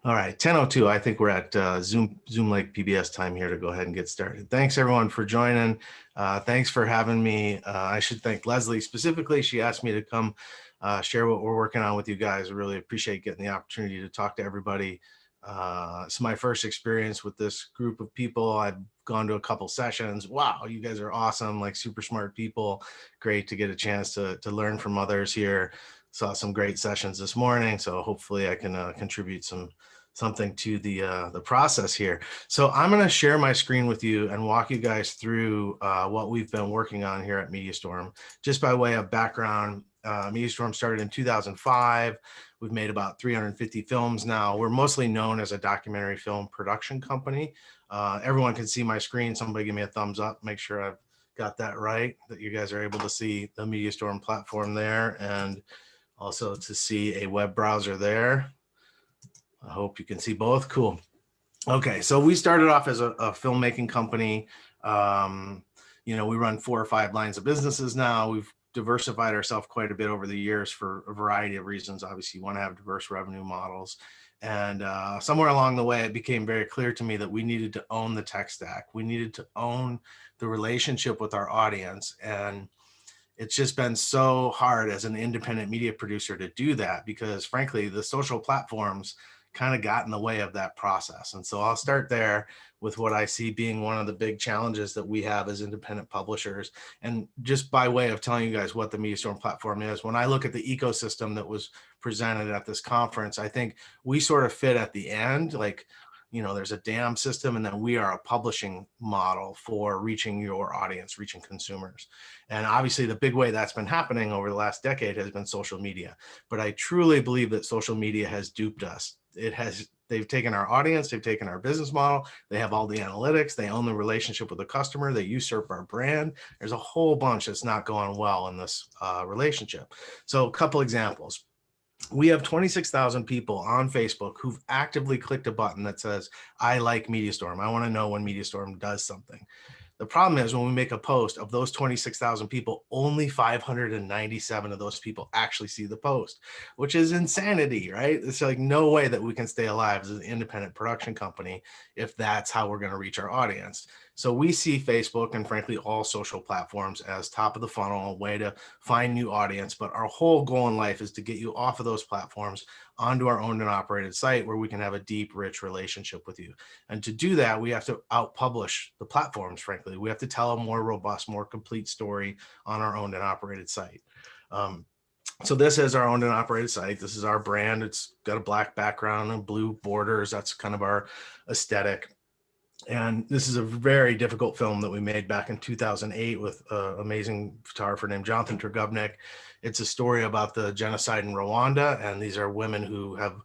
All right, 10:02. I think we're at Zoom Lake PBS time here to go ahead and get started. Thanks everyone for joining. Thanks for having me. I should thank Leslie specifically. She asked me to come share what we're working on with you guys. I really appreciate getting the opportunity to talk to everybody. It's my first experience with this group of people. I've gone to a couple sessions. Wow, you guys are awesome, like super smart people. Great to get a chance to learn from others here. Saw some great sessions this morning, so hopefully I can contribute something to the process here. So I'm going to share my screen with you and walk you guys through what we've been working on here at Mediastorm. Just by way of background, Mediastorm started in 2005. We've made about 350 films now. We're mostly known as a documentary film production company. Everyone can see my screen. Somebody give me a thumbs up. Make sure I've got that right, that you guys are able to see the Mediastorm platform there, and also to see a web browser there. I hope you can see both. Cool. Okay, so we started off as a filmmaking company. We run 4 or 5 lines of businesses now. We've diversified ourselves quite a bit over the years for a variety of reasons. Obviously, you want to have diverse revenue models. And somewhere along the way, it became very clear to me that we needed to own the tech stack. We needed to own the relationship with our audience. And it's just been so hard as an independent media producer to do that because, frankly, the social platforms kind of got in the way of that process. And so I'll start there with what I see being one of the big challenges that we have as independent publishers. And just by way of telling you guys what the Mediastorm platform is, when I look at the ecosystem that was presented at this conference, I think we sort of fit at the end. Like, there's a DAM system, and then we are a publishing model for reaching your audience, reaching consumers. And obviously the big way that's been happening over the last decade has been social media. But I truly believe that social media has duped us. They've taken our audience, they've taken our business model, they have all the analytics, they own the relationship with the customer, they usurp our brand. There's a whole bunch that's not going well in this relationship. So a couple examples. We have 26,000 people on Facebook who've actively clicked a button that says, I like Mediastorm. I want to know when Mediastorm does something. The problem is when we make a post of those 26,000 people, only 597 of those people actually see the post, which is insanity, right? It's like no way that we can stay alive as an independent production company if that's how we're going to reach our audience. So we see Facebook and frankly all social platforms as top of the funnel, a way to find new audience. But our whole goal in life is to get you off of those platforms onto our owned and operated site where we can have a deep, rich relationship with you. And to do that, we have to out-publish the platforms, frankly. We have to tell a more robust, more complete story on our owned and operated site. So this is our owned and operated site. This is our brand. It's got a black background and blue borders. That's kind of our aesthetic. And this is a very difficult film that we made back in 2008 with an amazing photographer named Jonathan Turgovnik. It's a story about the genocide in Rwanda, and these are women who have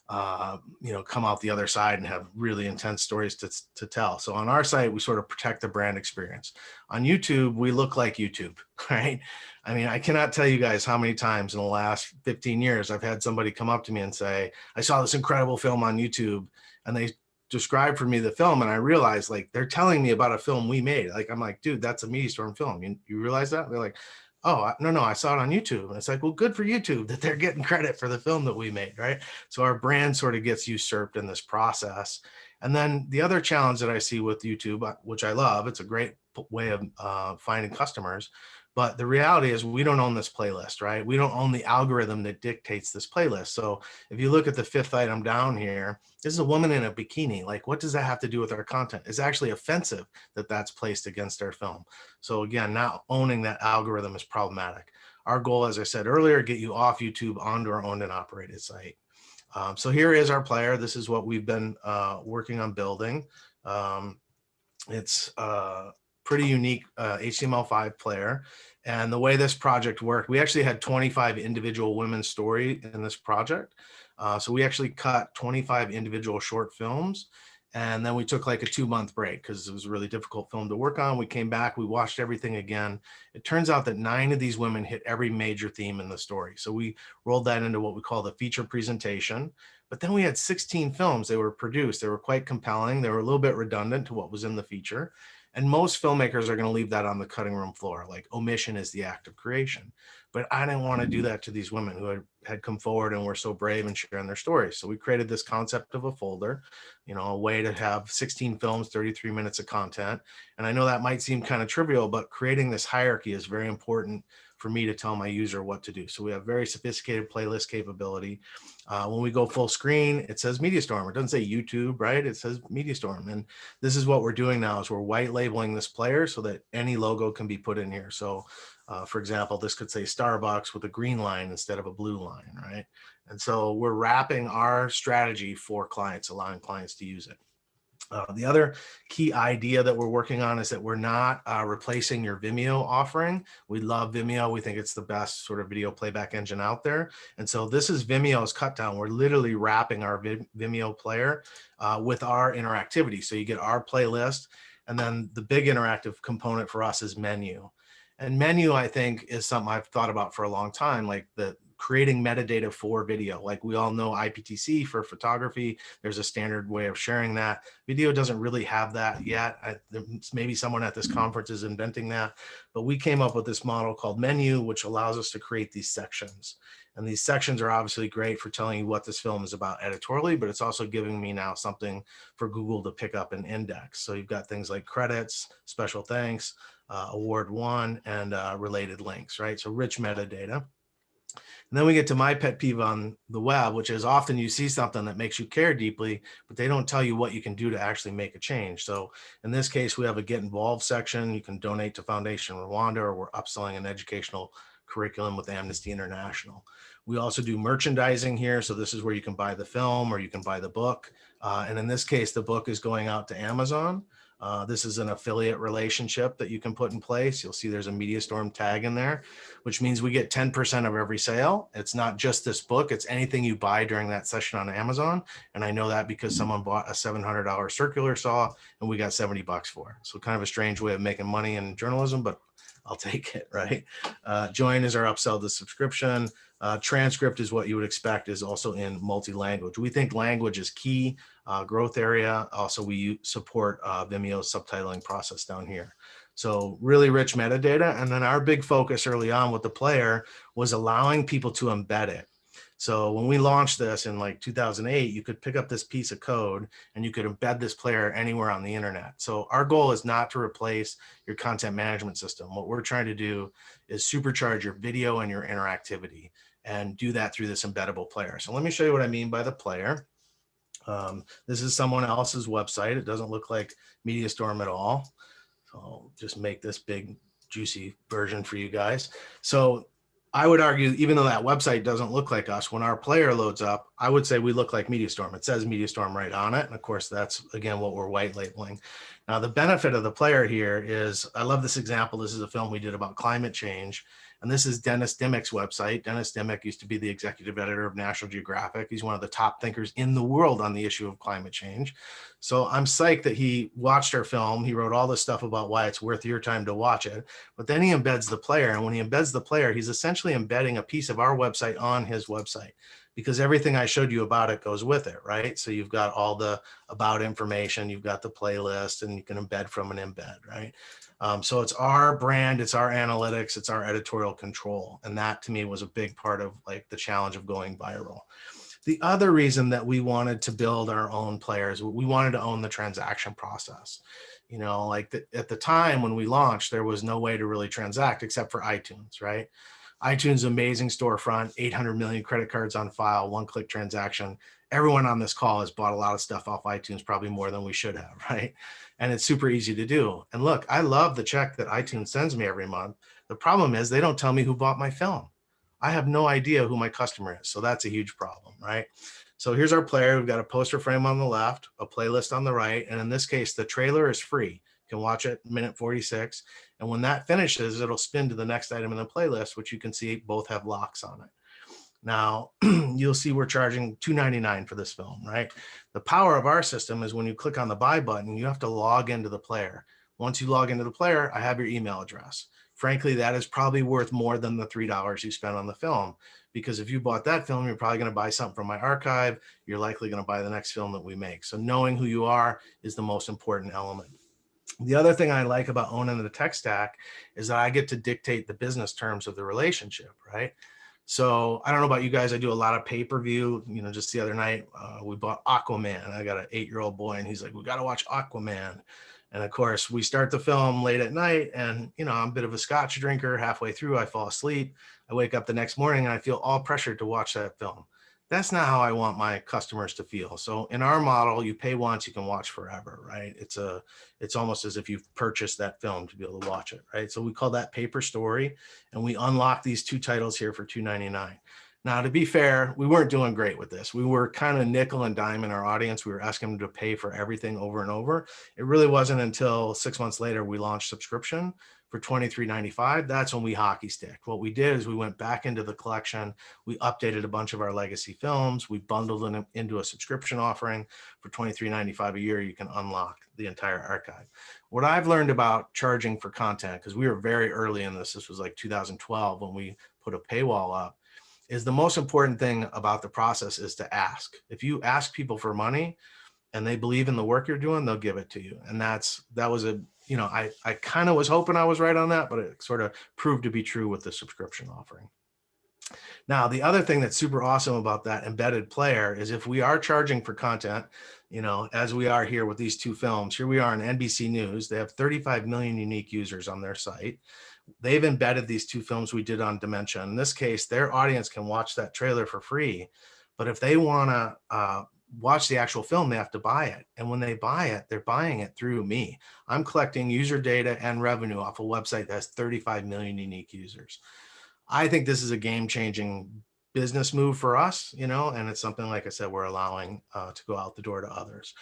come out the other side and have really intense stories to tell. So on our site, we sort of protect the brand experience. On YouTube, we look like YouTube, right? I mean, I cannot tell you guys how many times in the last 15 years I've had somebody come up to me and say, I saw this incredible film on YouTube, and they described for me the film, and I realized like they're telling me about a film we made. Like, I'm like, dude, that's a Mediastorm film. You realize that? They're like, oh, no, I saw it on YouTube. And it's like, well, good for YouTube that they're getting credit for the film that we made, right? So our brand sort of gets usurped in this process. And then the other challenge that I see with YouTube, which I love, it's a great way of finding customers. But the reality is we don't own this playlist, right? We don't own the algorithm that dictates this playlist. So if you look at the 5th item down here, this is a woman in a bikini. Like, what does that have to do with our content? It's actually offensive that that's placed against our film. So again, not owning that algorithm is problematic. Our goal, as I said earlier, get you off YouTube onto our owned and operated site. So here is our player. This is what we've been working on building. It's pretty unique HTML5 player. And the way this project worked, we actually had 25 individual women's story in this project. So we actually cut 25 individual short films. And then we took like a 2-month break because it was a really difficult film to work on. We came back, we watched everything again. It turns out that 9 of these women hit every major theme in the story. So we rolled that into what we call the feature presentation. But then we had 16 films. They were produced. They were quite compelling. They were a little bit redundant to what was in the feature. And most filmmakers are going to leave that on the cutting room floor. Like, omission is the act of creation. But I didn't want to do that to these women who had come forward and were so brave and sharing their stories. So we created this concept of a folder, a way to have 16 films, 33 minutes of content. And I know that might seem kind of trivial, but creating this hierarchy is very important for me to tell my user what to do. So we have very sophisticated playlist capability. When we go full screen, it says Mediastorm. It doesn't say YouTube, right? It says Mediastorm. And this is what we're doing now is we're white labeling this player so that any logo can be put in here. So for example, this could say Starbucks with a green line instead of a blue line, right? And so we're wrapping our strategy for clients, allowing clients to use it. The other key idea that we're working on is that we're not replacing your Vimeo offering. We love Vimeo. We think it's the best sort of video playback engine out there. And so this is Vimeo's cut down. We're literally wrapping our Vimeo player with our interactivity. So you get our playlist, and then the big interactive component for us is menu. And menu, I think, is something I've thought about for a long time, like the creating metadata for video. Like we all know IPTC for photography, there's a standard way of sharing that. Video doesn't really have that yet. Maybe someone at this conference is inventing that, but we came up with this model called menu, which allows us to create these sections. And these sections are obviously great for telling you what this film is about editorially, but it's also giving me now something for Google to pick up and index. So you've got things like credits, special thanks, award won, and related links, right? So rich metadata. And then we get to my pet peeve on the web, which is often you see something that makes you care deeply, but they don't tell you what you can do to actually make a change. So in this case, we have a get involved section. You can donate to Foundation Rwanda, or we're upselling an educational curriculum with Amnesty International. We also do merchandising here. So this is where you can buy the film or you can buy the book. And in this case, the book is going out to Amazon. This is an affiliate relationship that you can put in place. You'll see there's a Mediastorm tag in there, which means we get 10% of every sale. It's not just this book, it's anything you buy during that session on Amazon. And I know that because someone bought a $700 circular saw and we got 70 bucks for it. So kind of a strange way of making money in journalism, but I'll take it, right? Join is our upsell to subscription. Transcript is what you would expect, is also in multi-language. We think language is key growth area. Also, we support Vimeo's subtitling process down here. So really rich metadata. And then our big focus early on with the player was allowing people to embed it. So when we launched this in like 2008, you could pick up this piece of code and you could embed this player anywhere on the internet. So our goal is not to replace your content management system. What we're trying to do is supercharge your video and your interactivity, and do that through this embeddable player. So let me show you what I mean by the player. This is someone else's website. It doesn't look like Mediastorm at all. So I'll just make this big, juicy version for you guys. So I would argue, even though that website doesn't look like us, when our player loads up, I would say we look like Mediastorm. It says Mediastorm right on it. And of course, that's, again, what we're white labeling. Now, the benefit of the player here is, I love this example. This is a film we did about climate change. And this is Dennis Dimmock's website. Dennis Dimmock used to be the executive editor of National Geographic. He's one of the top thinkers in the world on the issue of climate change. So I'm psyched that he watched our film. He wrote all this stuff about why it's worth your time to watch it. But then he embeds the player. And when he embeds the player, he's essentially embedding a piece of our website on his website, because everything I showed you about it goes with it, right? So you've got all the about information, you've got the playlist, and you can embed from an embed, right? So it's our brand, it's our analytics, it's our editorial control. And that to me was a big part of like the challenge of going viral. The other reason that we wanted to build our own players, we wanted to own the transaction process. Like at the time when we launched, there was no way to really transact except for iTunes, right? iTunes, amazing storefront, 800 million credit cards on file, one-click transaction. Everyone on this call has bought a lot of stuff off iTunes, probably more than we should have, right? And it's super easy to do. And look, I love the check that iTunes sends me every month. The problem is they don't tell me who bought my film. I have no idea who my customer is. So that's a huge problem, right? So here's our player. We've got a poster frame on the left, a playlist on the right. And in this case, the trailer is free. You can watch it minute 46. And when that finishes, it'll spin to the next item in the playlist, which you can see both have locks on it. Now, you'll see we're charging $2.99 for this film, right? The power of our system is when you click on the buy button, you have to log into the player. Once you log into the player, I have your email address. Frankly, that is probably worth more than the $3 you spent on the film, because if you bought that film, you're probably going to buy something from my archive. You're likely going to buy the next film that we make. So knowing who you are is the most important element. The other thing I like about owning the tech stack is that I get to dictate the business terms of the relationship, right? So I don't know about you guys. I do a lot of pay-per-view. Just the other night, we bought Aquaman. I got an 8-year-old boy, and he's like, "We got to watch Aquaman." And of course, we start the film late at night, and I'm a bit of a scotch drinker. Halfway through, I fall asleep. I wake up the next morning, and I feel all pressured to watch that film. That's not how I want my customers to feel. So in our model, you pay once, you can watch forever, right? It's almost as if you've purchased that film to be able to watch it, right? So we call that pay per story, and we unlock these 2 titles here for $2.99. Now, to be fair, we weren't doing great with this. We were kind of nickel and dime in our audience. We were asking them to pay for everything over and over. It really wasn't until 6 months later we launched subscription for $23.95. That's when we hockey sticked. What we did is we went back into the collection. We updated a bunch of our legacy films. We bundled them into a subscription offering for $23.95 a year. You can unlock the entire archive. What I've learned about charging for content, because we were very early in this was like 2012 when we put a paywall up, is the most important thing about the process is to ask. If you ask people for money and they believe in the work you're doing, they'll give it to you. And that was I kind of was hoping I was right on that, but it sort of proved to be true with the subscription offering. Now, the other thing that's super awesome about that embedded player is if we are charging for content, as we are here with these 2 films, here we are on NBC News. They have 35 million unique users on their site. They've embedded these 2 films we did on Dementia. In this case, their audience can watch that trailer for free. But if they want to watch the actual film, they have to buy it. And when they buy it, they're buying it through me. I'm collecting user data and revenue off a website that has 35 million unique users. I think this is a game-changing business move for us, and it's something, like I said, we're allowing to go out the door to others.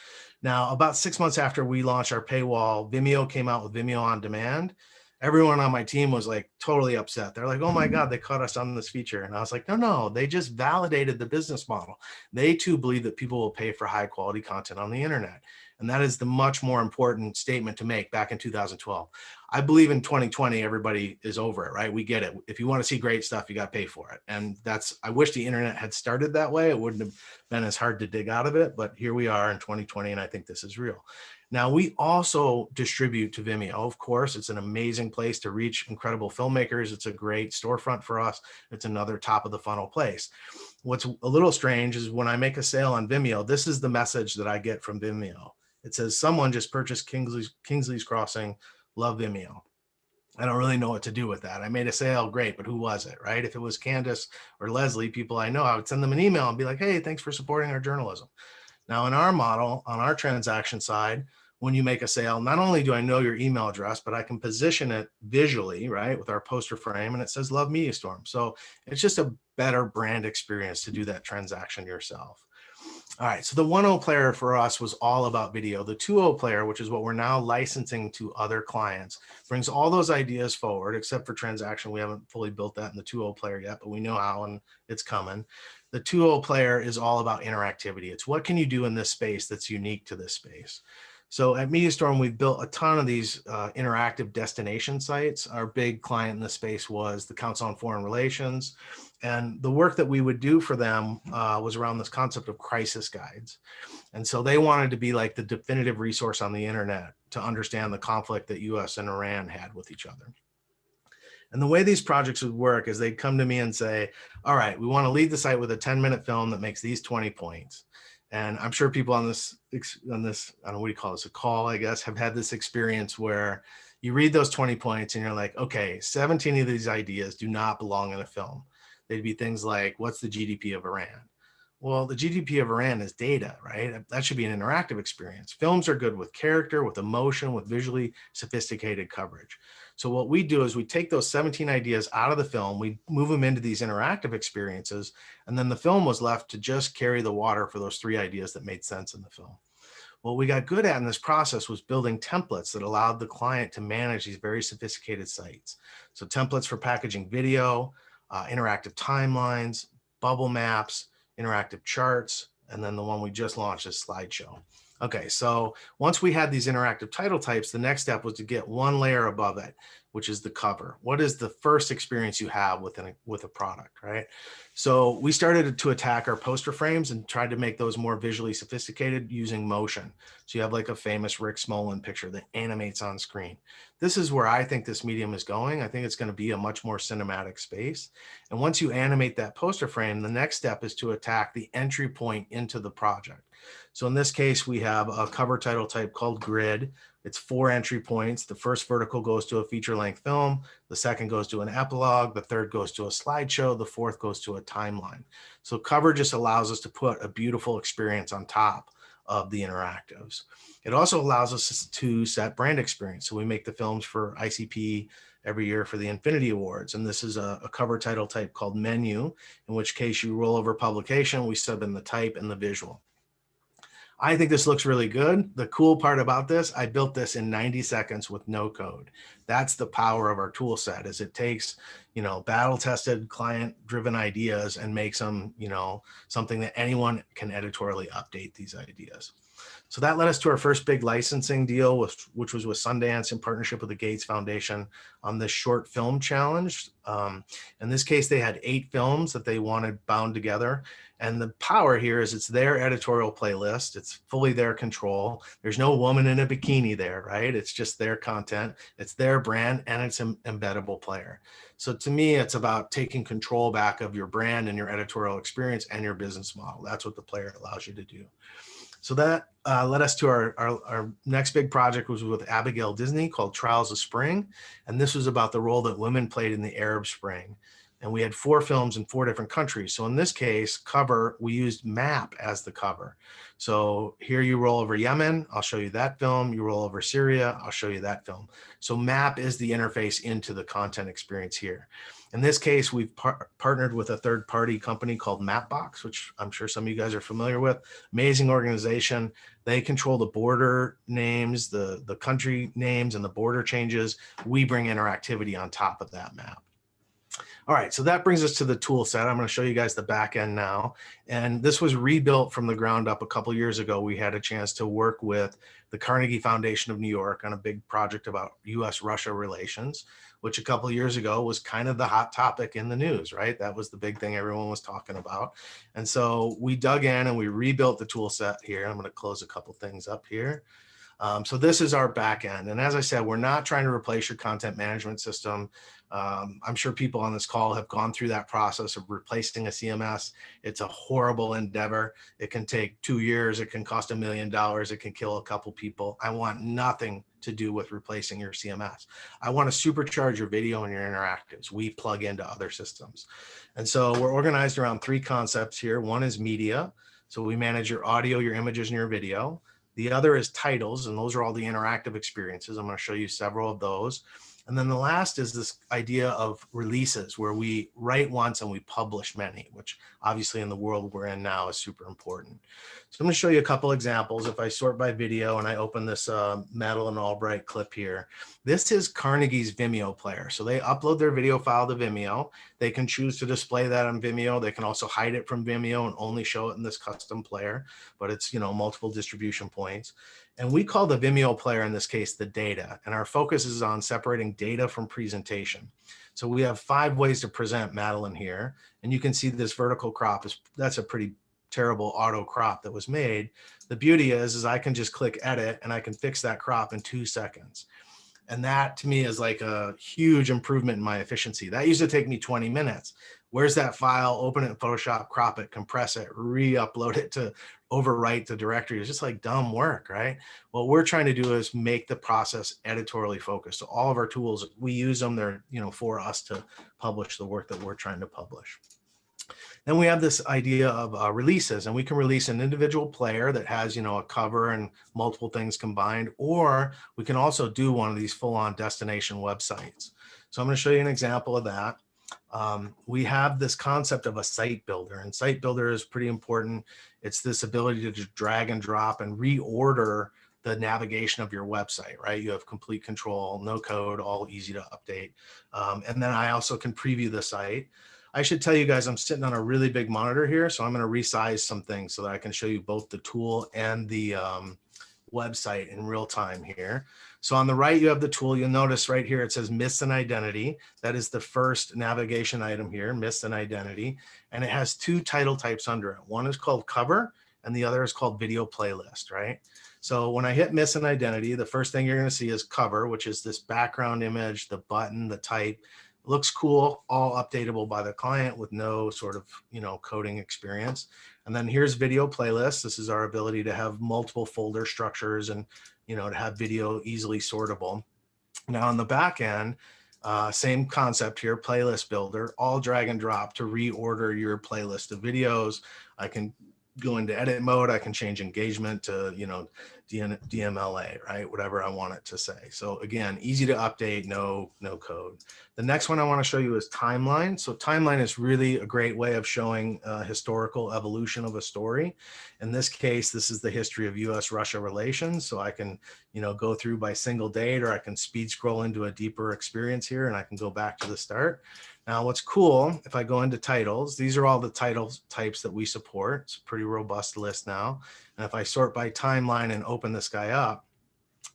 Now, about 6 months after we launched our paywall, Vimeo came out with Vimeo On Demand. Everyone on my team was like totally upset. They're like, "Oh my God, they caught us on this feature." And I was like, no, they just validated the business model. They too believe that people will pay for high quality content on the internet. And that is the much more important statement to make back in 2012. I believe in 2020, everybody is over it, right? We get it. If you want to see great stuff, you got to pay for it. And I wish the internet had started that way. It wouldn't have been as hard to dig out of it, but here we are in 2020, and I think this is real. Now, we also distribute to Vimeo. Of course, it's an amazing place to reach incredible filmmakers. It's a great storefront for us. It's another top of the funnel place. What's a little strange is when I make a sale on Vimeo, this is the message that I get from Vimeo. It says, "Someone just purchased Kingsley's Crossing, love Vimeo." I don't really know what to do with that. I made a sale, great, but who was it, right? If it was Candace or Leslie, people I know, I would send them an email and be like, "Hey, thanks for supporting our journalism." Now, in our model, on our transaction side, when you make a sale, not only do I know your email address, but I can position it visually, right, with our poster frame, and it says "Love Mediastorm." So it's just a better brand experience to do that transaction yourself. All right, so the 1.0 player for us was all about video. The 2.0 player, which is what we're now licensing to other clients, brings all those ideas forward, except for transaction. We haven't fully built that in the 2.0 player yet, but we know how, and it's coming. The 2.0 player is all about interactivity. It's what can you do in this space that's unique to this space. So at Mediastorm, we've built a ton of these interactive destination sites. Our big client in this space was the Council on Foreign Relations. And the work that we would do for them was around this concept of crisis guides. And so they wanted to be like the definitive resource on the internet to understand the conflict that US and Iran had with each other. And the way these projects would work is they'd come to me and say, "All right, we want to lead the site with a 10-minute film that makes these 20 points." And I'm sure people on this, I don't know, what do you call this, a call, I guess, have had this experience where you read those 20 points and you're like, okay, 17 of these ideas do not belong in a film. They'd be things like, what's the GDP of Iran? Well, the GDP of Iran is data, right? That should be an interactive experience. Films are good with character, with emotion, with visually sophisticated coverage. So what we do is we take those 17 ideas out of the film, we move them into these interactive experiences, and then the film was left to just carry the water for those 3 ideas that made sense in the film. What we got good at in this process was building templates that allowed the client to manage these very sophisticated sites. So templates for packaging video, interactive timelines, bubble maps, interactive charts, and then the one we just launched is Slideshow. Okay, so once we had these interactive title types, the next step was to get one layer above it. which is the cover. What is the first experience you have with a product, right? So we started to attack our poster frames and tried to make those more visually sophisticated using motion. So you have like a famous Rick Smolin picture that animates on screen. This is where I think this medium is going. I think it's going to be a much more cinematic space. And once you animate that poster frame, the next step is to attack the entry point into the project. So in this case, we have a cover title type called grid. It's 4 entry points. The first vertical goes to a feature-length film. The second goes to an epilogue. The third goes to a slideshow. The fourth goes to a timeline. So cover just allows us to put a beautiful experience on top of the interactives. It also allows us to set brand experience. So we make the films for ICP every year for the Infinity Awards. And this is a cover title type called menu, in which case you roll over publication, we sub in the type and the visual. I think this looks really good. The cool part about this, I built this in 90 seconds with no code. That's the power of our tool set, is it takes, battle-tested, client-driven ideas and makes them, something that anyone can editorially update these ideas. So that led us to our first big licensing deal, which was with Sundance in partnership with the Gates Foundation on this short film challenge. In this case, they had 8 films that they wanted bound together. And the power here is it's their editorial playlist. It's fully their control. There's no woman in a bikini there, right? It's just their content. It's their brand, and it's an embeddable player. So to me, it's about taking control back of your brand and your editorial experience and your business model. That's what the player allows you to do. So that led us to our next big project, was with Abigail Disney, called Trials of Spring. And this was about the role that women played in the Arab Spring. And we had 4 films in 4 different countries. So in this case, cover, we used map as the cover. So here you roll over Yemen, I'll show you that film. You roll over Syria, I'll show you that film. So map is the interface into the content experience here. In this case, we've partnered with a third-party company called Mapbox, which I'm sure some of you guys are familiar with. Amazing organization. They control the border names, the country names, and the border changes. We bring interactivity on top of that map. All right, so that brings us to the tool set. I'm going to show you guys the back end now. And this was rebuilt from the ground up a couple years ago. We had a chance to work with the Carnegie Foundation of New York on a big project about US-Russia relations, which a couple years ago was kind of the hot topic in the news, right? That was the big thing everyone was talking about. And so we dug in and we rebuilt the tool set here. I'm going to close a couple things up here. So this is our back end. And as I said, we're not trying to replace your content management system. I'm sure people on this call have gone through that process of replacing a CMS. It's a horrible endeavor. It can take 2 years. It can cost $1 million. It can kill a couple people. I want nothing to do with replacing your CMS. I want to supercharge your video and your interactives. We plug into other systems. And so we're organized around 3 concepts here. One is media. So we manage your audio, your images, and your video. The other is titles, and those are all the interactive experiences. I'm going to show you several of those. And then the last is this idea of releases, where we write once and we publish many, which obviously in the world we're in now is super important. So I'm going to show you a couple examples. If I sort by video and I open this Madeline Albright clip here, this is Carnegie's Vimeo player. So they upload their video file to Vimeo. They can choose to display that on Vimeo. They can also hide it from Vimeo and only show it in this custom player, but it's, multiple distribution points. And we call the Vimeo player in this case the data, and our focus is on separating data from presentation. So we have 5 ways to present Madeline here, and you can see this vertical crop that's a pretty terrible auto crop that was made. The beauty is I can just click edit and I can fix that crop in 2 seconds. And that to me is like a huge improvement in my efficiency. That used to take me 20 minutes. Where's that file? Open it in Photoshop, crop it, compress it, re-upload it to overwrite the directory. It's just like dumb work, right? What we're trying to do is make the process editorially focused. So all of our tools, we use them. They're, for us to publish the work that we're trying to publish. Then we have this idea of releases, and we can release an individual player that has, a cover and multiple things combined, or we can also do one of these full-on destination websites. So I'm going to show you an example of that. We have this concept of a site builder, and site builder is pretty important. It's this ability to just drag and drop and reorder the navigation of your website, right? You have complete control, no code, all easy to update. And then I also can preview the site. I should tell you guys, I'm sitting on a really big monitor here, so I'm going to resize some things so that I can show you both the tool and the website in real time here. So on the right, you have the tool. You'll notice right here, it says Miss an Identity. That is the first navigation item here, Miss an Identity. And it has two title types under it. One is called cover and the other is called video playlist, right? So when I hit Miss an Identity, the first thing you're going to see is cover, which is this background image, the button, the type. Looks cool, all updatable by the client with no sort of, coding experience. And then here's video playlist. This is our ability to have multiple folder structures and, to have video easily sortable. Now on the back end, same concept here, playlist builder, all drag and drop to reorder your playlist of videos. I can go into edit mode. I can change engagement to, DMLA, right? Whatever I want it to say. So again, easy to update, no code. The next one I want to show you is timeline. So timeline is really a great way of showing historical evolution of a story. In this case, this is the history of US-Russia relations. So I can, go through by single date, or I can speed scroll into a deeper experience here and I can go back to the start. Now, what's cool, if I go into titles, these are all the title types that we support. It's a pretty robust list now. And if I sort by timeline and open this guy up,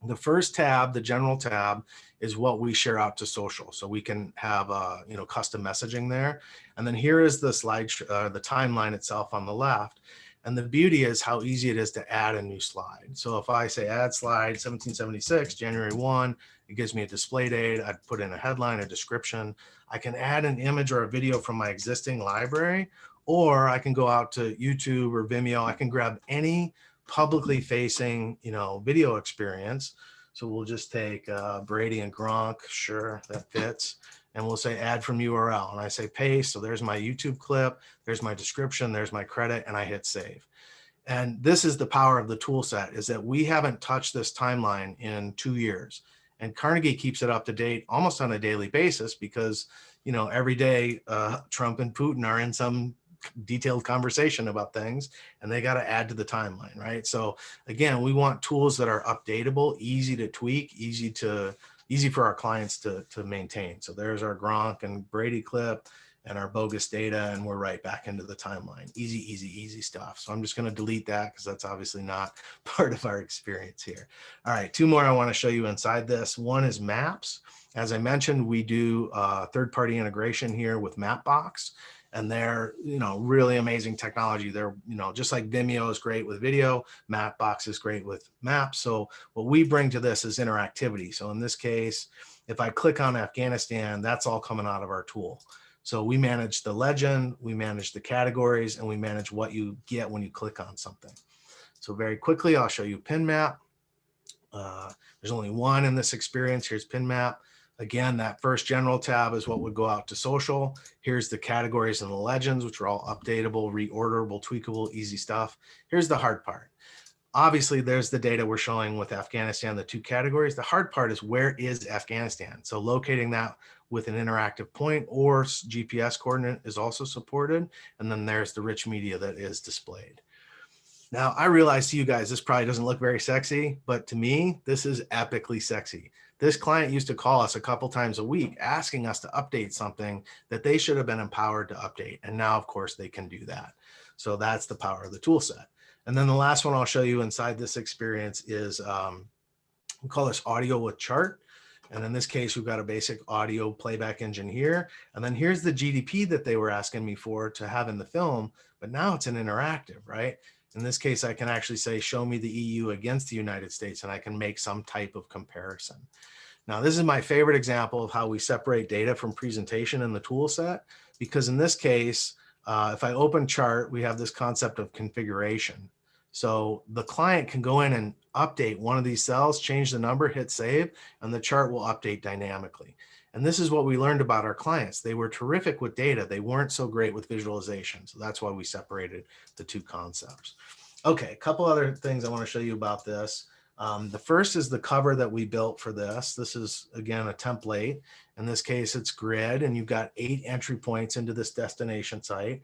the first tab, the general tab, is what we share out to social. So we can have, custom messaging there. And then here is the the timeline itself on the left. And the beauty is how easy it is to add a new slide. So if I say add slide 1776, January 1, it gives me a display date. I'd put in a headline, a description. I can add an image or a video from my existing library, or I can go out to YouTube or Vimeo. I can grab any publicly facing, video experience. So we'll just take Brady and Gronk. Sure, that fits. And we'll say add from URL. And I say paste. So there's my YouTube clip. There's my description. There's my credit. And I hit save. And this is the power of the tool set, is that we haven't touched this timeline in 2 years. And Carnegie keeps it up to date almost on a daily basis because, every day Trump and Putin are in some detailed conversation about things and they got to add to the timeline, right? So again, we want tools that are updatable, easy to tweak, easy for our clients to maintain. So there's our Gronk and Brady clip and our bogus data, and we're right back into the timeline. Easy stuff. So I'm just going to delete that because that's obviously not part of our experience here. All right, two more I want to show you inside this. One is maps. As I mentioned, we do third-party integration here with Mapbox, and they're, really amazing technology. They're, just like Vimeo is great with video, Mapbox is great with maps. So what we bring to this is interactivity. So in this case, if I click on Afghanistan, that's all coming out of our tool. So we manage the legend, we manage the categories, and we manage what you get when you click on something. So very quickly, I'll show you pin map. There's only one in this experience. Here's pin map. Again, that first general tab is what would go out to social. Here's the categories and the legends, which are all updatable, reorderable, tweakable, easy stuff. Here's the hard part. Obviously, there's the data we're showing with Afghanistan, the two categories. The hard part is, where is Afghanistan? So locating that with an interactive point or GPS coordinate is also supported. And then there's the rich media that is displayed. Now, I realize to you guys, this probably doesn't look very sexy, but to me, this is epically sexy. This client used to call us a couple times a week asking us to update something that they should have been empowered to update. And now, of course, they can do that. So that's the power of the tool set. And then the last one I'll show you inside this experience is, we call this audio with chart. And in this case, we've got a basic audio playback engine here. And then here's the GDP that they were asking me for to have in the film, but now it's an interactive, right? In this case, I can actually say, show me the EU against the United States, and I can make some type of comparison. Now, this is my favorite example of how we separate data from presentation in the tool set, because in this case, if I open chart, we have this concept of configuration. So the client can go in and update one of these cells, change the number, hit save, and the chart will update dynamically. And this is what we learned about our clients. They were terrific with data. They weren't so great with visualization. So that's why we separated the two concepts. Okay, a couple other things I want to show you about this. The first is the cover that we built for this. This is, again, a template. In this case, it's grid, and you've got 8 entry points into this destination site.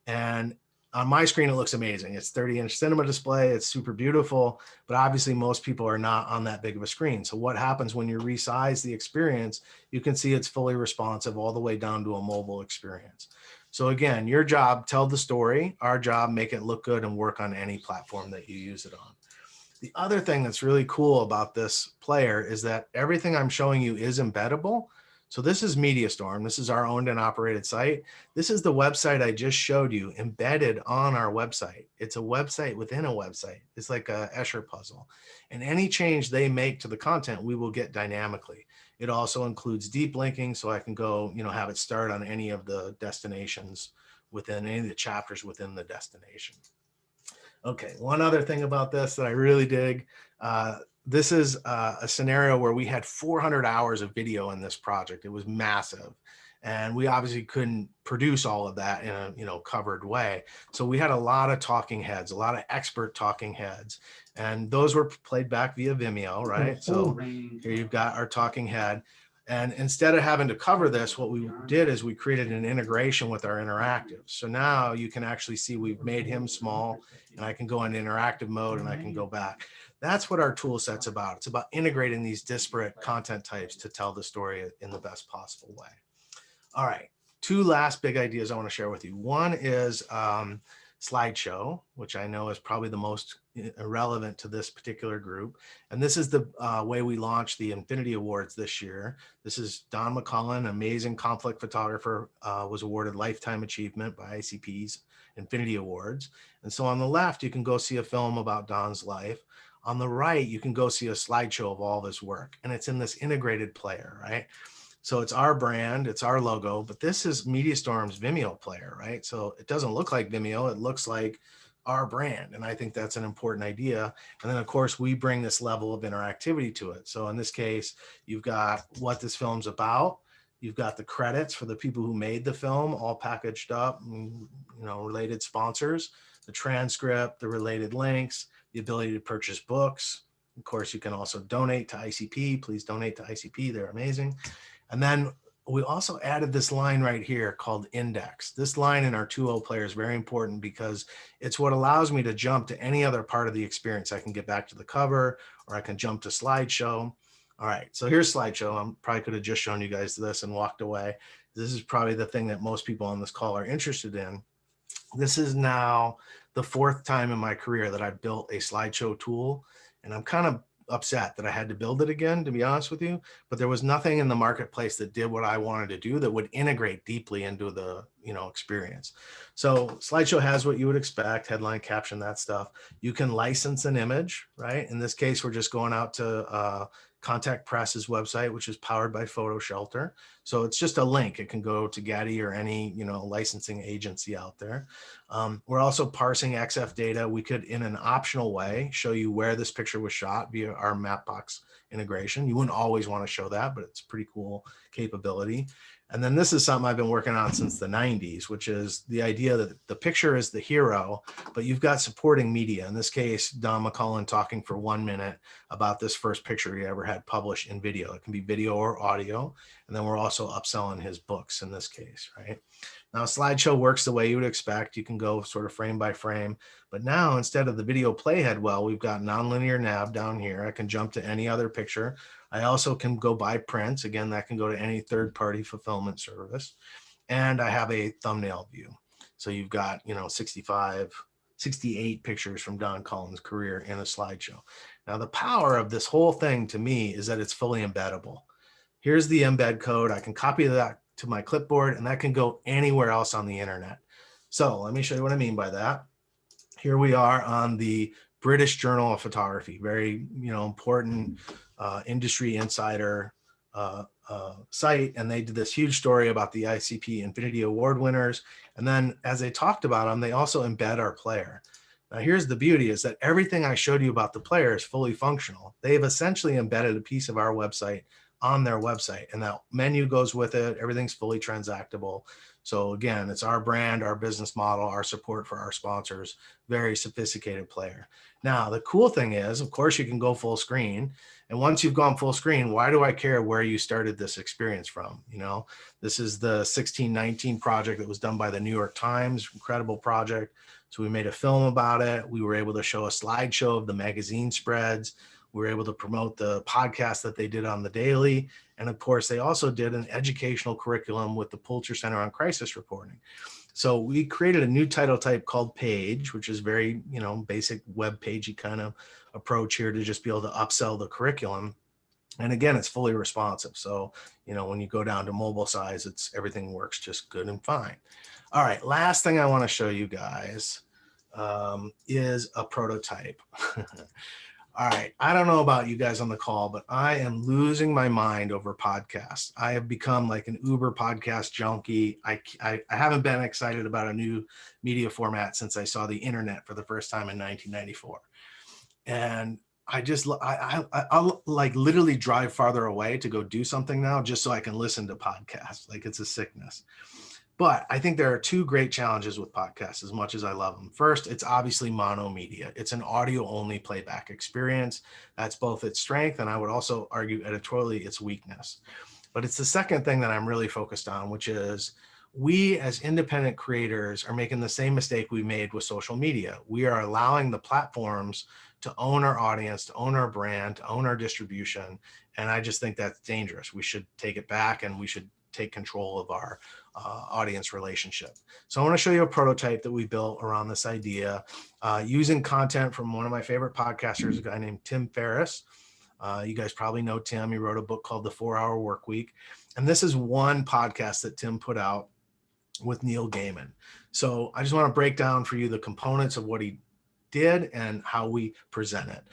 And on my screen, it looks amazing. It's 30-inch cinema display. It's super beautiful, but obviously most people are not on that big of a screen. So what happens when you resize the experience, you can see it's fully responsive all the way down to a mobile experience. So again, your job, tell the story. Our job, make it look good and work on any platform that you use it on. The other thing that's really cool about this player is that everything I'm showing you is embeddable. So this is Mediastorm. This is our owned and operated site. This is the website I just showed you embedded on our website. It's a website within a website. It's like a Escher puzzle. And any change they make to the content, we will get dynamically. It also includes deep linking, so I can go, have it start on any of the destinations within any of the chapters within the destination. Okay, one other thing about this that I really dig. This is a scenario where we had 400 hours of video in this project. It was massive. And we obviously couldn't produce all of that in a covered way. So we had a lot of talking heads, a lot of expert talking heads. And those were played back via Vimeo, right? So here you've got our talking head. And instead of having to cover this, what we did is we created an integration with our interactive. So now you can actually see we've made him small, and I can go into interactive mode and I can go back. That's what our tool set's about. It's about integrating these disparate content types to tell the story in the best possible way. All right, two last big ideas I want to share with you. One is Slideshow, which I know is probably the most relevant to this particular group. And this is the way we launched the Infinity Awards this year. This is Don McCullen, amazing conflict photographer, was awarded Lifetime Achievement by ICP's Infinity Awards. And so on the left, you can go see a film about Don's life. On the right, you can go see a slideshow of all this work. And it's in this integrated player, right? So it's our brand, it's our logo, but this is Mediastorm's Vimeo player, right? So it doesn't look like Vimeo, it looks like our brand. And I think that's an important idea. And then of course we bring this level of interactivity to it. So in this case, you've got what this film's about. You've got the credits for the people who made the film all packaged up, related sponsors, the transcript, the related links, the ability to purchase books. Of course, you can also donate to ICP. Please donate to ICP. They're amazing. And then we also added this line right here called index. This line in our 2.0 player is very important because it's what allows me to jump to any other part of the experience. I can get back to the cover, or I can jump to slideshow. All right, so here's slideshow. I probably could have just shown you guys this and walked away. This is probably the thing that most people on this call are interested in. This is now the 4th time in my career that I've built a slideshow tool, and I'm kind of upset that I had to build it again, to be honest with you, but there was nothing in the marketplace that did what I wanted to do that would integrate deeply into the experience. So slideshow has what you would expect: headline, caption, that stuff. You can license an image, right? In this case, we're just going out to Contact Press's website, which is powered by Photo Shelter. So it's just a link. It can go to Getty or any licensing agency out there. We're also parsing XF data. We could, in an optional way, show you where this picture was shot via our Mapbox integration. You wouldn't always want to show that, but it's a pretty cool capability. And then this is something I've been working on since the 90s, which is the idea that the picture is the hero, but you've got supporting media. In this case, Don McCullen talking for 1 minute about this first picture he ever had published in video. It can be video or audio. And then we're also upselling his books in this case, right? Now, slideshow works the way you would expect. You can go sort of frame by frame, but now instead of the video playhead well, we've got nonlinear nav down here. I can jump to any other picture. I also can go buy prints. Again, that can go to any third-party fulfillment service. And I have a thumbnail view. So you've got, 68 pictures from Don Cullen's career in a slideshow. Now, the power of this whole thing to me is that it's fully embeddable. Here's the embed code. I can copy that to my clipboard, and that can go anywhere else on the internet. So let me show you what I mean by that. Here we are on the British Journal of Photography, very important industry insider site, and they did this huge story about the ICP Infinity Award winners. And then as they talked about them, they also embed our player. Now here's the beauty, is that everything I showed you about the player is fully functional. They've essentially embedded a piece of our website on their website, and that menu goes with it. Everything's fully transactable. So again, it's our brand, our business model, our support for our sponsors, very sophisticated player. Now, the cool thing is, of course, you can go full screen. And once you've gone full screen, why do I care where you started this experience from? This is the 1619 project that was done by the New York Times, incredible project. So we made a film about it. We were able to show a slideshow of the magazine spreads. We were able to promote the podcast that they did on the daily. And of course, they also did an educational curriculum with the Pulitzer Center on Crisis Reporting. So we created a new title type called Page, which is very, basic web pagey kind of approach here to just be able to upsell the curriculum. And again, it's fully responsive. So, when you go down to mobile size, everything works just good and fine. All right, last thing I want to show you guys is a prototype. All right, I don't know about you guys on the call, but I am losing my mind over podcasts. I have become like an Uber podcast junkie. I haven't been excited about a new media format since I saw the internet for the first time in 1994. And I'll like literally drive farther away to go do something now just so I can listen to podcasts. Like, it's a sickness. But I think there are two great challenges with podcasts, as much as I love them. First, it's obviously monomedia. It's an audio-only playback experience. That's both its strength, and I would also argue editorially its weakness. But it's the second thing that I'm really focused on, which is we as independent creators are making the same mistake we made with social media. We are allowing the platforms to own our audience, to own our brand, to own our distribution. And I just think that's dangerous. We should take it back, and we should take control of our audience relationship. So I want to show you a prototype that we built around this idea using content from one of my favorite podcasters, a guy named Tim Ferriss. You guys probably know Tim. He wrote a book called The 4-Hour Workweek. And this is one podcast that Tim put out with Neil Gaiman. So I just want to break down for you the components of what he did and how we present it.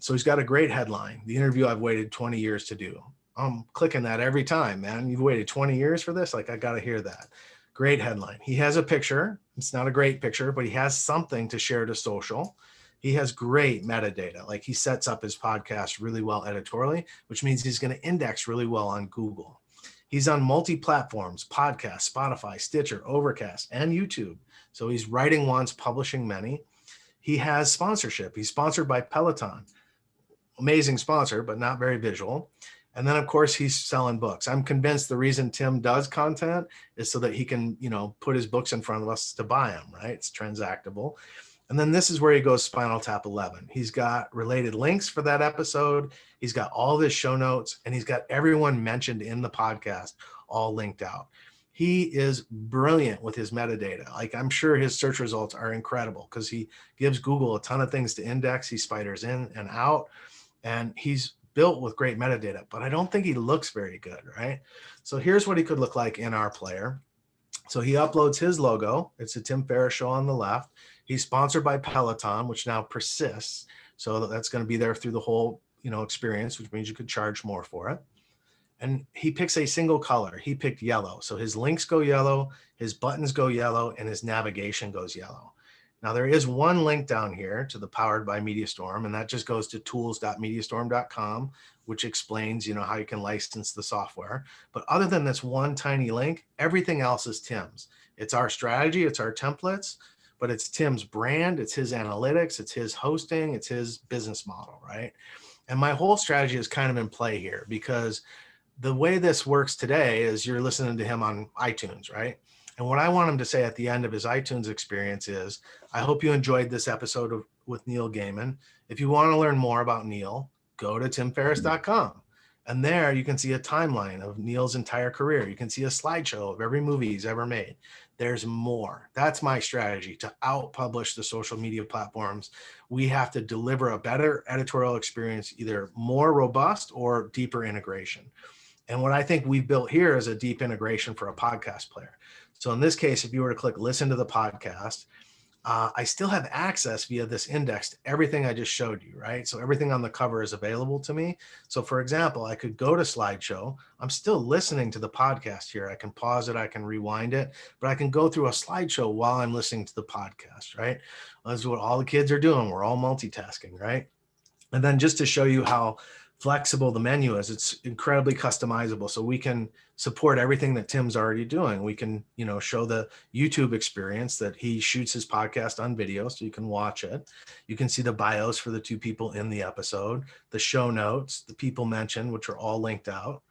So he's got a great headline: the interview I've waited 20 years to do. I'm clicking that every time, man. You've waited 20 years for this? Like, I got to hear that. Great headline. He has a picture. It's not a great picture, but he has something to share to social. He has great metadata. Like, he sets up his podcast really well editorially, which means he's going to index really well on Google. He's on multi-platforms: podcast, Spotify, Stitcher, Overcast, and YouTube. So he's writing once, publishing many. He has sponsorship. He's sponsored by Peloton. Amazing sponsor, but not very visual. And then, of course, he's selling books. I'm convinced the reason Tim does content is so that he can, put his books in front of us to buy them, right? It's transactable. And then this is where he goes Spinal Tap 11. He's got related links for that episode. He's got all of his show notes, and he's got everyone mentioned in the podcast all linked out. He is brilliant with his metadata. Like, I'm sure his search results are incredible because he gives Google a ton of things to index. He spiders in and out, and he's built with great metadata, but I don't think he looks very good, right? So here's what he could look like in our player. So he uploads his logo. It's a Tim Ferriss show on the left. He's sponsored by Peloton, which now persists. So that's going to be there through the whole, experience, which means you could charge more for it. And he picks a single color. He picked yellow. So his links go yellow, his buttons go yellow, and his navigation goes yellow. Now, there is one link down here to the Powered by Mediastorm, and that just goes to tools.mediastorm.com, which explains, how you can license the software. But other than this one tiny link, everything else is Tim's. It's our strategy, it's our templates, but it's Tim's brand, it's his analytics, it's his hosting, it's his business model, right? And my whole strategy is kind of in play here, because the way this works today is you're listening to him on iTunes, right? And what I want him to say at the end of his iTunes experience is, I hope you enjoyed this episode with Neil Gaiman. If you want to learn more about Neil, go to timferriss.com. And there you can see a timeline of Neil's entire career. You can see a slideshow of every movie he's ever made. There's more. That's my strategy, to out-publish the social media platforms. We have to deliver a better editorial experience, either more robust or deeper integration. And what I think we've built here is a deep integration for a podcast player. So in this case, if you were to click listen to the podcast, I still have access via this index to everything I just showed you, right? So everything on the cover is available to me. So for example, I could go to Slideshow. I'm still listening to the podcast here. I can pause it, I can rewind it, but I can go through a slideshow while I'm listening to the podcast, right? That's what all the kids are doing. We're all multitasking, right? And then just to show you how flexible the menu is, it's incredibly customizable. So we can support everything that Tim's already doing. We can, show the YouTube experience that he shoots his podcast on video, so you can watch it. You can see the bios for the two people in the episode, the show notes, the people mentioned, which are all linked out,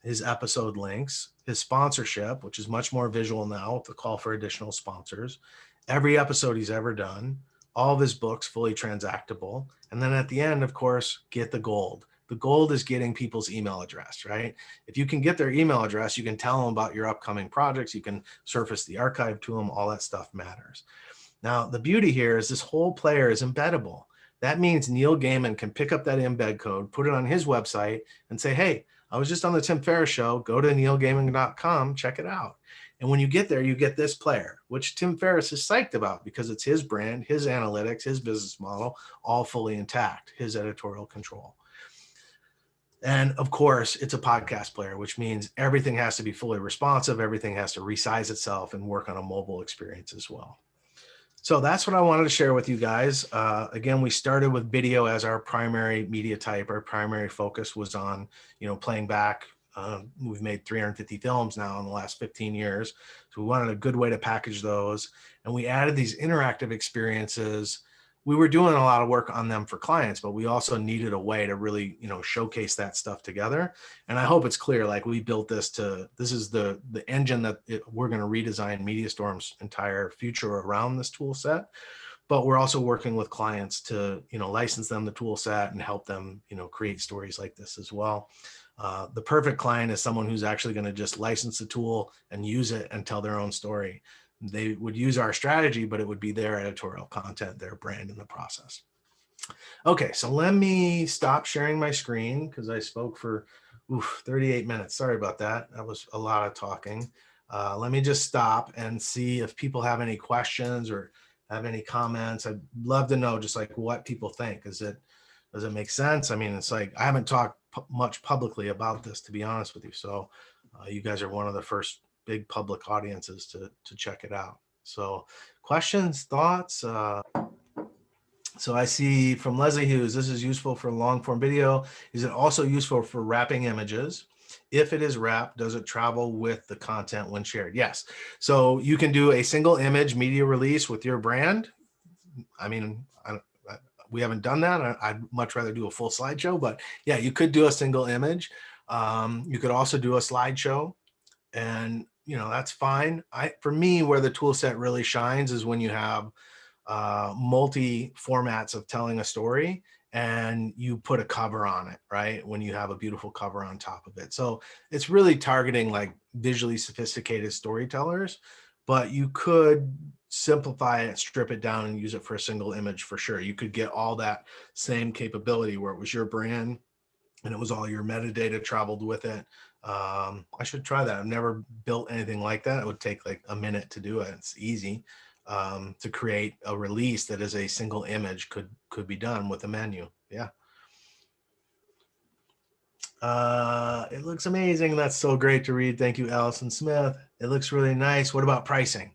his episode links, his sponsorship, which is much more visual now with the call for additional sponsors, every episode he's ever done, all of his books fully transactable. And then at the end, of course, get the gold. The gold is getting people's email address, right? If you can get their email address, you can tell them about your upcoming projects. You can surface the archive to them. All that stuff matters. Now, the beauty here is this whole player is embeddable. that means Neil Gaiman can pick up that embed code, put it on his website and say, hey, I was just on the Tim Ferriss show. Go to neilgaiman.com, check it out. And when you get there, you get this player, which Tim Ferriss is psyched about because it's his brand, his analytics, his business model, all fully intact, his editorial control. And of course, it's a podcast player, which means everything has to be fully responsive. Everything has to resize itself and work on a mobile experience as well. So that's what I wanted to share with you guys. Again, we started with video as our primary media type. Our primary focus was on, playing back. We've made 350 films now in the last 15 years. So we wanted a good way to package those. And we added these interactive experiences. We were doing a lot of work on them for clients, but we also needed a way to really, showcase that stuff together. And I hope it's clear, like we built this is the engine that we're going to redesign Mediastorm's entire future around this tool set. But we're also working with clients to, license them the tool set and help them, create stories like this as well. The perfect client is someone who's actually going to just license the tool and use it and tell their own story. They would use our strategy, but it would be their editorial content, their brand in the process. Okay, so let me stop sharing my screen because I spoke for 38 minutes. Sorry about that. That was a lot of talking. Let me just stop and see if people have any questions or have any comments. I'd love to know just like what people think. Does it make sense? I mean, it's like I haven't talked much publicly about this, to be honest with you. So you guys are one of the first big public audiences to check it out. So questions, thoughts? So I see from Leslie Hughes, this is useful for long form video. Is it also useful for wrapping images? If it is wrapped, does it travel with the content when shared? Yes. So you can do a single image media release with your brand. I mean, we haven't done that. I'd much rather do a full slideshow, but yeah, you could do a single image. You could also do a slideshow, and that's fine. For me, where the tool set really shines is when you have multi formats of telling a story and you put a cover on it, right? When you have a beautiful cover on top of it. So it's really targeting like visually sophisticated storytellers, but you could simplify it, strip it down and use it for a single image for sure. You could get all that same capability where it was your brand and it was all your metadata traveled with it. I should try that. I've never built anything like that. It would take like a minute to do it. It's easy. To create a release that is a single image could be done with a menu. Yeah. It looks amazing. That's so great to read. Thank you, Allison Smith. It looks really nice. What about pricing?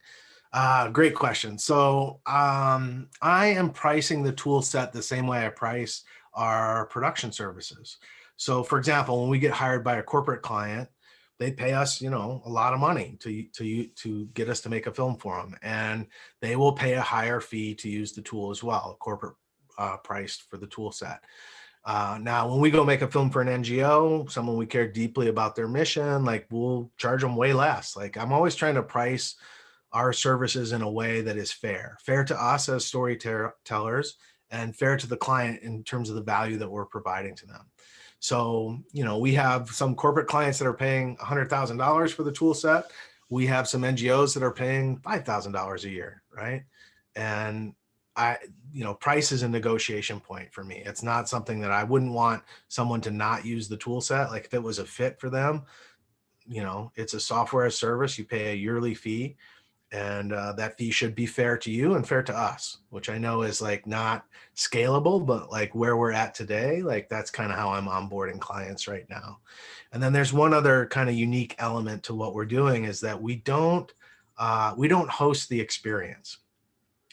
Great question. So I am pricing the tool set the same way I price our production services. So for example, when we get hired by a corporate client, they pay us, a lot of money to get us to make a film for them, and they will pay a higher fee to use the tool as well, corporate priced for the tool set. Now, when we go make a film for an NGO, someone we care deeply about their mission, like we'll charge them way less. Like I'm always trying to price our services in a way that is fair to us as storytellers and fair to the client in terms of the value that we're providing to them. So, we have some corporate clients that are paying $100,000 for the tool set. We have some NGOs that are paying $5,000 a year, right? And price is a negotiation point for me. It's not something that I wouldn't want someone to not use the tool set. Like if it was a fit for them, it's a software as service, you pay a yearly fee. And that fee should be fair to you and fair to us, which I know is like not scalable, but like where we're at today, like that's kind of how I'm onboarding clients right now. And then there's one other kind of unique element to what we're doing is that we don't host the experience.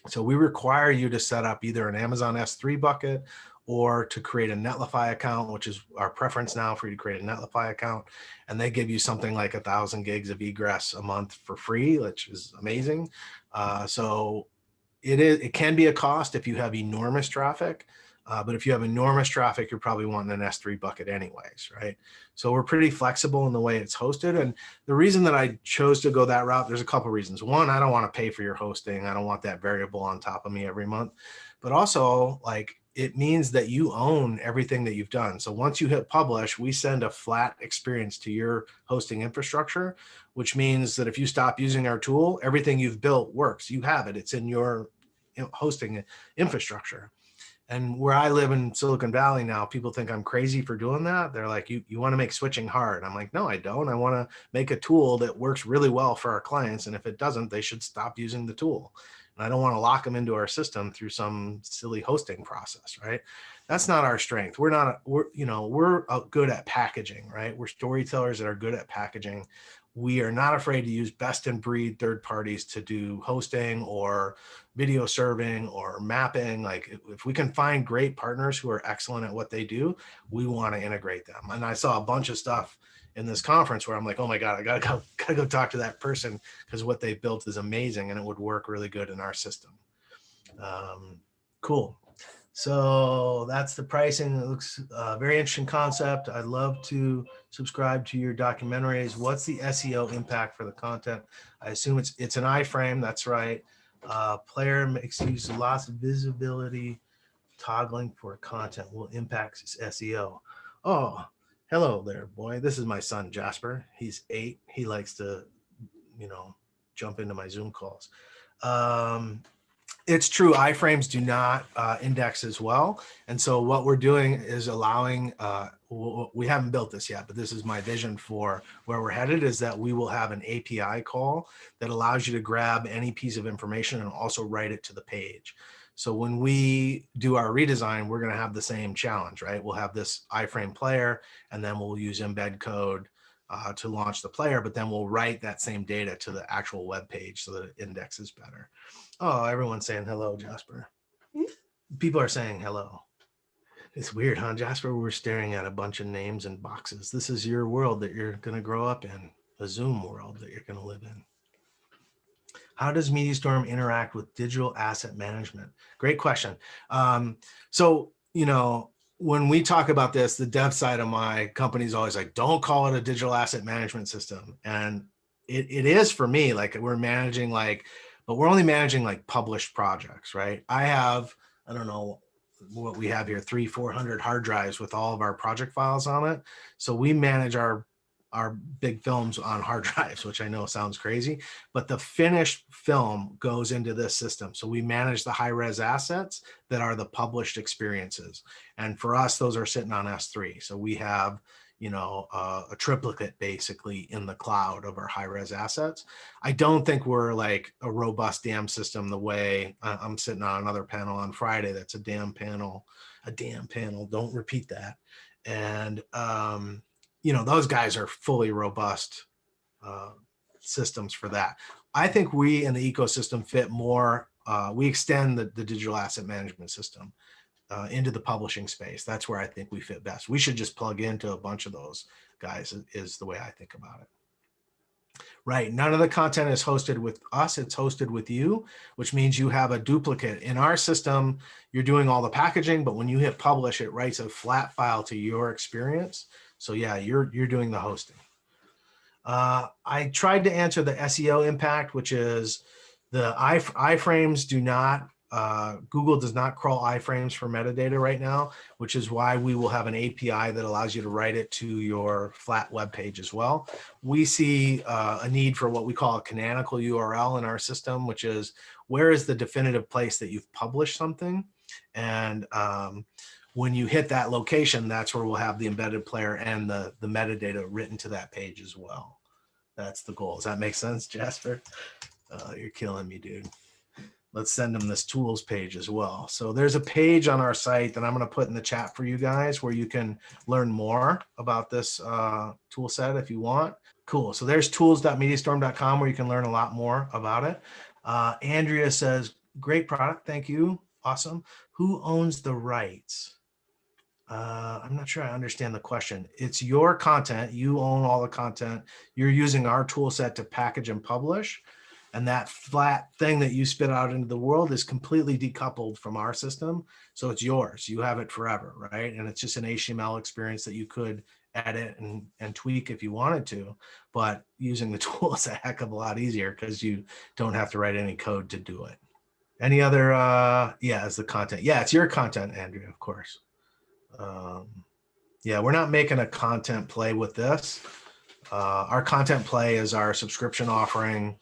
So we require you to set up either an Amazon S3 bucket or to create a Netlify account, which is our preference now for you to create a Netlify account. And they give you something like 1,000 gigs of egress a month for free, which is amazing. So it can be a cost if you have enormous traffic. But if you have enormous traffic, you're probably wanting an S3 bucket anyways, right? So we're pretty flexible in the way it's hosted. And the reason that I chose to go that route, there's a couple of reasons. One, I don't want to pay for your hosting. I don't want that variable on top of me every month. But also, like, it means that you own everything that you've done. So once you hit publish, we send a flat experience to your hosting infrastructure, which means that if you stop using our tool, everything you've built works. You have it. It's in your hosting infrastructure. And where I live in Silicon Valley now, people think I'm crazy for doing that. They're like, you want to make switching hard. I'm like, no, I don't. I want to make a tool that works really well for our clients. And if it doesn't, they should stop using the tool. And I don't want to lock them into our system through some silly hosting process, right? That's not our strength. We're good at packaging, right? We're storytellers that are good at packaging. We are not afraid to use best in breed third parties to do hosting or video serving or mapping. Like if we can find great partners who are excellent at what they do, we want to integrate them. And I saw a bunch of stuff in this conference where I'm like, oh my God, I gotta go talk to that person because what they built is amazing and it would work really good in our system. Cool. So that's the pricing. It looks very interesting concept. I'd love to subscribe to your documentaries. What's the SEO impact for the content? I assume it's an iframe. That's right. Player makes use of lots of visibility. Toggling for content will impact SEO. Oh, hello there, boy. This is my son, Jasper. He's 8. He likes to, jump into my Zoom calls. It's true, iframes do not index as well. And so what we're doing is allowing, we haven't built this yet, but this is my vision for where we're headed, is that we will have an API call that allows you to grab any piece of information and also write it to the page. So when we do our redesign, we're going to have the same challenge, right? We'll have this iframe player, and then we'll use embed code to launch the player, but then we'll write that same data to the actual web page so that it indexes better. Oh, everyone's saying hello, Jasper. People are saying hello. It's weird, huh, Jasper? We're staring at a bunch of names and boxes. This is your world that you're going to grow up in, a Zoom world that you're going to live in. How does Mediastorm interact with digital asset management? Great question. When we talk about this, the dev side of my company is always like, don't call it a digital asset management system. And it is for me, like we're managing but we're only managing published projects, right? I have, I don't know what we have here, 300-400 hard drives with all of our project files on it. So we manage our big films on hard drives, which I know sounds crazy, but the finished film goes into this system. So we manage the high res assets that are the published experiences. And for us, those are sitting on S3. So we have, a triplicate basically in the cloud of our high res assets. I don't think we're like a robust DAM system the way I'm sitting on another panel on Friday. That's a DAM panel, don't repeat that. And, those guys are fully robust systems for that. I think we in the ecosystem fit more, we extend the digital asset management system into the publishing space. That's where I think we fit best. We should just plug into a bunch of those guys is the way I think about it. Right, none of the content is hosted with us, it's hosted with you, which means you have a duplicate. In our system, you're doing all the packaging, but when you hit publish, it writes a flat file to your experience. So yeah, you're doing the hosting. I tried to answer the SEO impact, which is the iframes do not, Google does not crawl iframes for metadata right now, which is why we will have an API that allows you to write it to your flat web page as well. We see a need for what we call a canonical URL in our system, which is where is the definitive place that you've published something. And when you hit that location, that's where we'll have the embedded player and the metadata written to that page as well. That's the goal. Does that make sense, Jasper? You're killing me, dude. Let's send them this tools page as well. So there's a page on our site that I'm going to put in the chat for you guys where you can learn more about this tool set if you want. Cool. So there's tools.mediastorm.com where you can learn a lot more about it. Andrea says, great product. Thank you. Awesome. Who owns the rights? I'm not sure I understand the question. It's your content. You own all the content. You're using our tool set to package and publish. And that flat thing that you spit out into the world is completely decoupled from our system. So it's yours. You have it forever, right? And it's just an HTML experience that you could edit and tweak if you wanted to. But using the tool is a heck of a lot easier because you don't have to write any code to do it. Any other, yeah, it's the content. Yeah, it's your content, Andrea, of course. Yeah, we're not making a content play with this. Our content play is our subscription offering,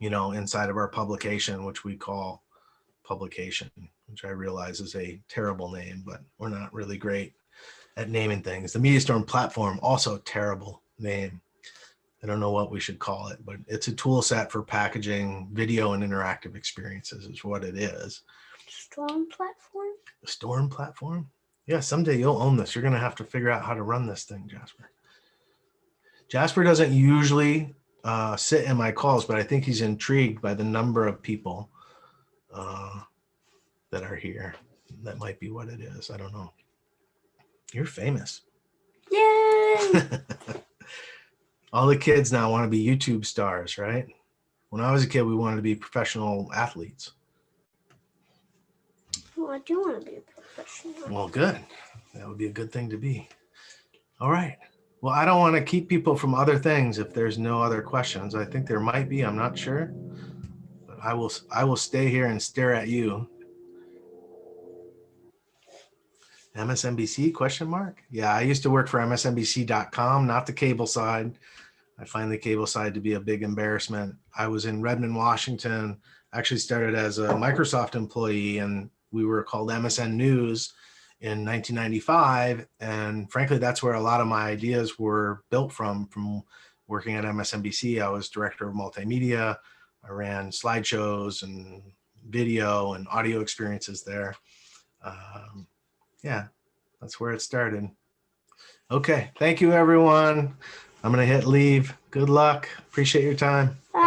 inside of our publication, which we call publication, which I realize is a terrible name, but we're not really great at naming things. The Mediastorm platform, also terrible name. I don't know what we should call it, but it's a tool set for packaging video and interactive experiences is what it is. Storm platform? Storm platform? Yeah, someday you'll own this. You're going to have to figure out how to run this thing, Jasper. Jasper doesn't usually sit in my calls, but I think he's intrigued by the number of people that are here. That might be what it is. I don't know. You're famous. Yay! All the kids now want to be YouTube stars, right? When I was a kid, we wanted to be professional athletes. Well, I do want to be a professional. Well, good. That would be a good thing to be. All right. Well, I don't want to keep people from other things if there's no other questions. I think there might be. I'm not sure. But I will stay here and stare at you. MSNBC question mark? Yeah, I used to work for MSNBC.com, not the cable side. I find the cable side to be a big embarrassment. I was in Redmond, Washington. I actually started as a Microsoft employee, and we were called MSN News in 1995. And frankly, that's where a lot of my ideas were built from working at MSNBC. I was director of multimedia. I ran slideshows and video and audio experiences there. Yeah, that's where it started. Okay, thank you, everyone. I'm going to hit leave. Good luck. Appreciate your time. Bye.